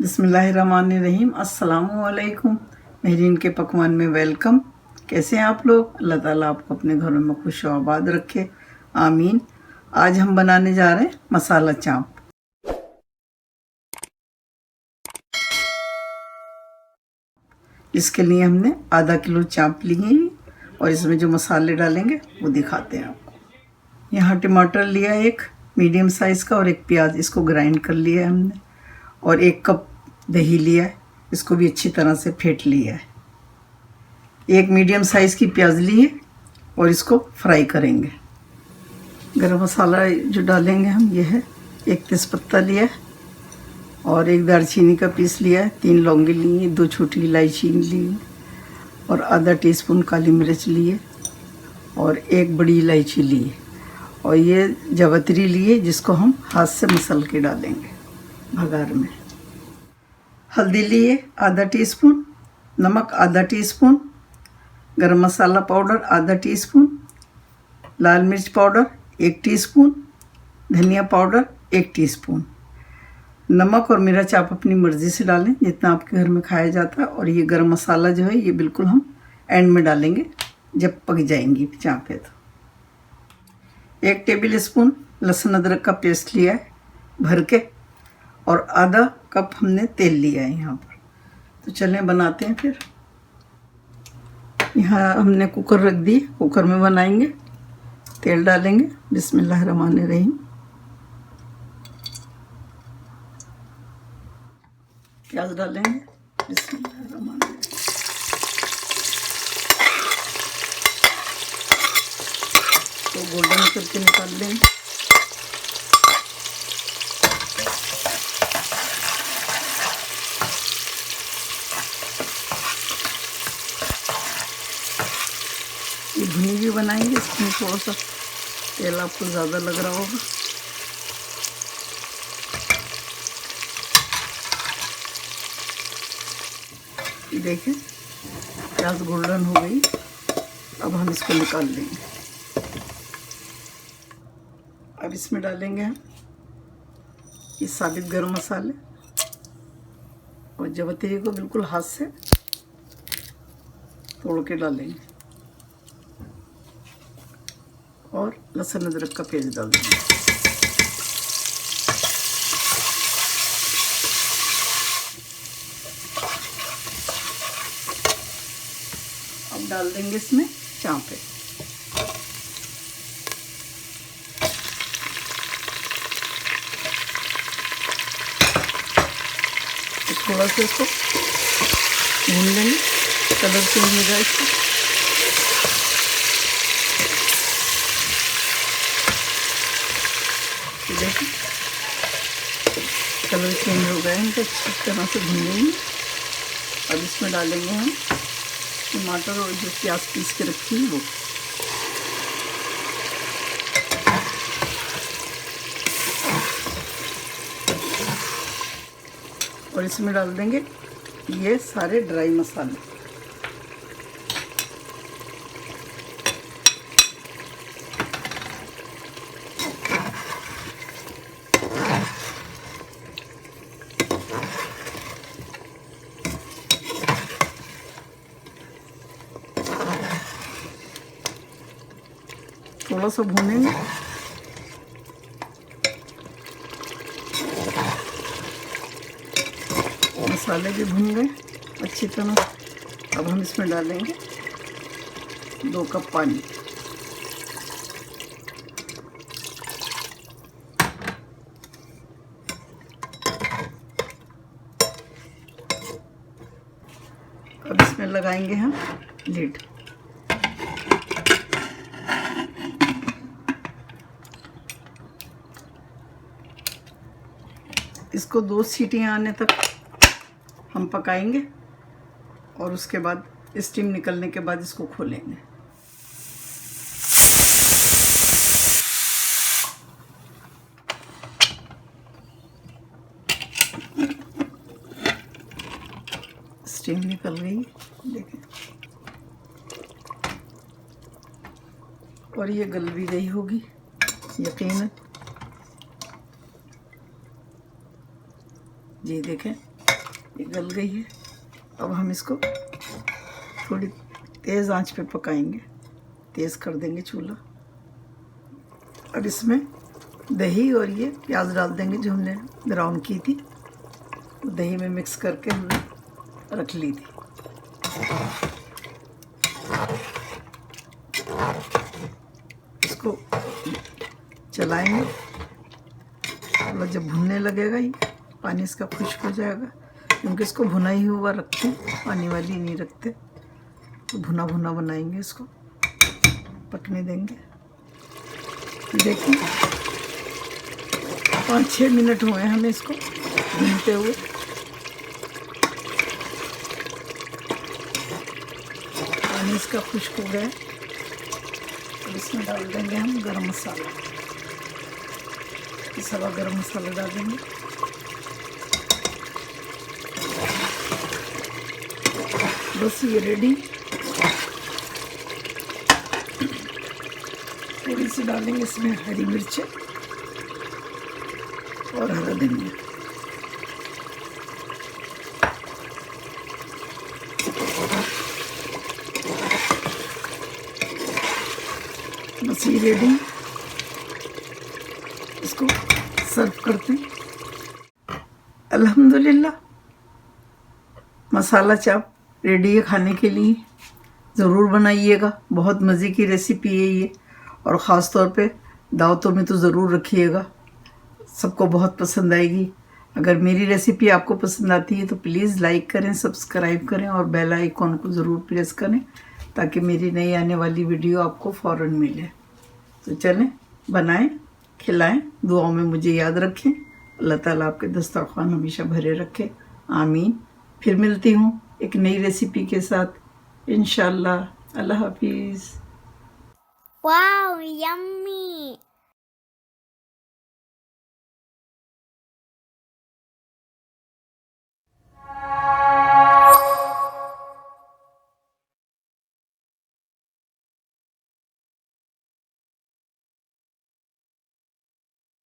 बिस्मिल्लाहिर्रहमानिर्रहीम। अस्सलामुअलैकुम। मेहरीन के पकवान में वेलकम। कैसे हैं आप लोग? अल्लाह ताला आपको अपने घरों में खुश आबाद रखे, आमीन। आज हम बनाने जा रहे हैं मसाला चाप। इसके लिए हमने आधा किलो चाप लिए हैं और इसमें जो मसाले डालेंगे वो दिखाते हैं आपको। यहाँ टमाटर लिया है एक मीडियम साइज़ का और एक प्याज, इसको ग्राइंड कर लिया है हमने। और 1 कप दही लिया है, इसको भी अच्छी तरह से फेंट लिया है। एक मीडियम साइज़ की प्याज ली है और इसको फ्राई करेंगे। गरम मसाला जो डालेंगे हम ये है, 1 तेज़पत्ता लिया है और 1 दालचीनी का पीस लिया है, 3 लौंगे ली हैं, 2 छोटी इलायची ली है और आधा टीस्पून काली मिर्च लिए और 1 बड़ी इलायची ली है और ये जावित्री लिए जिसको हम हाथ से मसल के डालेंगे भगार में। हल्दी लिए आधा टीस्पून, नमक आधा टीस्पून, गरम मसाला पाउडर आधा टीस्पून, लाल मिर्च पाउडर 1 टीस्पून, धनिया पाउडर 1 टीस्पून। नमक और मिर्च आप अपनी मर्ज़ी से डालें जितना आपके घर में खाया जाता है। और ये गरम मसाला जो है ये बिल्कुल हम एंड में डालेंगे जब पक जाएंगी चाँपें। तो 1 टेबल स्पून लहसुन अदरक का पेस्ट लिया है भर के और आधा कप हमने तेल लिया है यहाँ पर। तो चलें बनाते हैं फिर। यहाँ हमने कुकर रख दी, कुकर में बनाएंगे। तेल डालेंगे, बिस्मिल्लाहिर्रहमानिर्रहीम। प्याज डालेंगे, बिस्मिल्लाहिर्रहमानिर्रहीम। तो गोल्डन करके निकाल लेंगे। ये भुनी भी बनाएंगे, इसमें थोड़ा सा तेल आपको ज़्यादा लग रहा होगा। देखें प्याज गोल्डन हो गई, अब हम इसको निकाल लेंगे। अब इसमें डालेंगे हम ये साबित गरम मसाले और जावित्री को बिल्कुल हाथ से तोड़ के डालेंगे और लहसुन अदरक का पेस्ट डाल देंगे। अब डाल देंगे इसमें चाँपें। तो थोड़ा सा इसको भून लेंगे, कलर चेंज हो जाए इसका। देखिए कलर चेंज हो गया है इनका, अच्छी तरह से भून लेंगे। अब इसमें डालेंगे हम टमाटर और जो प्याज पीस के रखी है वो। और इसमें डाल देंगे ये सारे ड्राई मसाले। थोड़ा सा भूनेंगे। मसाले भी भून गए अच्छी तरह। अब हम इसमें डालेंगे 2 कप पानी। अब इसमें लगाएंगे हम लीड। इसको 2 सीटियां आने तक हम पकाएंगे और उसके बाद स्टीम निकलने के बाद इसको खोलेंगे। स्टीम निकल गई देखें, और ये गल भी गई होगी यकीनन। जी देखें ये गल गई है। अब हम इसको थोड़ी तेज़ आंच पे पकाएंगे, तेज़ कर देंगे चूल्हा। और इसमें दही और ये प्याज डाल देंगे जो हमने ब्राउन की थी, दही में मिक्स करके हमने रख ली थी। इसको चलाएंगे, थोड़ा जब भुनने लगेगा ही पानी इसका खुश्क हो जाएगा, क्योंकि इसको भुना ही हुआ रखते हैं, पानी वाली नहीं रखते। तो भुना भुना बनाएंगे, इसको पकने देंगे। देखिए 5-6 मिनट हुए हमें इसको भूनते हुए। पानी इसका खुश्क हो गया। तो इसमें डाल देंगे हम गरम मसाला, पिसा गरम मसाला डाल देंगे। बस ये रेडी। थोड़ी सी डालेंगे इसमें हरी मिर्चें और हरा धनिया। बस ये रेडी, इसको सर्व करते हैं। अल्हम्दुलिल्लाह, मसाला चाप रेडी है खाने के लिए। ज़रूर बनाइएगा, बहुत मज़े की रेसिपी है ये, और ख़ास तौर पे दावतों में तो ज़रूर रखिएगा, सबको बहुत पसंद आएगी। अगर मेरी रेसिपी आपको पसंद आती है तो प्लीज़ लाइक करें, सब्सक्राइब करें और बेल आइकॉन को ज़रूर प्रेस करें, ताकि मेरी नई आने वाली वीडियो आपको फ़ौरन मिले। तो चलें, बनाएं, खिलाएं, दुआओं में मुझे याद रखें। अल्लाह ताला आपके दस्तरखान हमेशा भरे रखे, आमीन। फिर मिलती हूँ एक नई रेसिपी के साथ इंशाअल्लाह। अल्लाह हाफिज़। Wow, yummy!